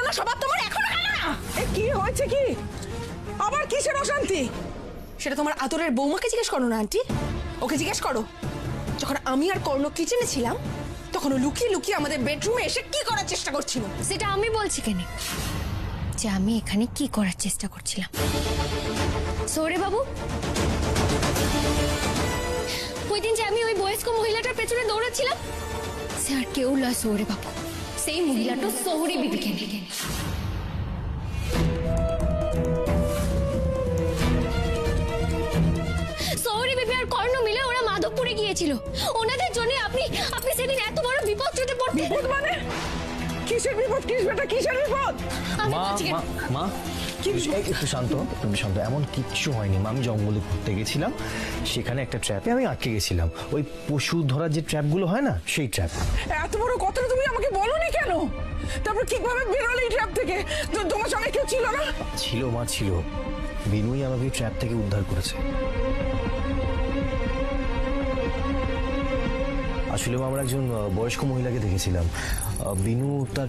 জঘন্য স্বভাব তোমার এখনো গেল না? কি হয়েছে কি? আবার কিসের অশান্তি? সেটা তোমার আদরের বৌমাকে জিজ্ঞেস করো না আন্টি, ওকে জিজ্ঞেস করো। যখন আমি আর কর্ণ কিচেনে ছিলাম তখন ও লুকিয়ে লুকিয়ে আমাদের বেডরুমে এসে কি করার চেষ্টা করছিল। সেটা আমি বলছি কেন যে আমি এখানে কি করার চেষ্টা করছিলাম। সৌরে বাবু, ওই দিন যে আমি ওই বয়স্ক মহিলাটার পেছনে দৌড়াচ্ছিলাম, সে আর কেউ লয় সৌরে বাবু, সেই মহিলাটা সৌরি বিবিকে নিয়ে। সৌরি বিবি আর কর্ণ মিলে ওরা মাধবপুরে গিয়েছিল। ওনাদের জন্য আপনি সেদিন এত বড় বিপদ চটে পড়তে। বিপদ মানে? কিসের বিপদ? কিস বেটা, কিসের বিপদ? মা মা মা একটু শান্ত, একটু শান্ত। এমন কিচ্ছু হয়নি মা। আমি জঙ্গলে ঘুরতে গেছিলাম, সেখানে একটা ট্র্যাপে আমি আটকে গেছিলাম। ওই পশু ধরার যে ট্র্যাপগুলো হয় না, সেই ট্র্যাপ। এত বড় কথাটা তুমি আমাকে বলোনি কেন? তারপর কিভাবে বেরোলে এই ট্র্যাপ থেকে? তোমার সঙ্গে কেউ ছিল না? ছিল মা, ছিল। বিনুই আমাকে ট্র্যাপ থেকে উদ্ধার করেছে। আসলে আমরা একজন বয়স্ক মহিলাকে দেখেছিলাম, বিনু তার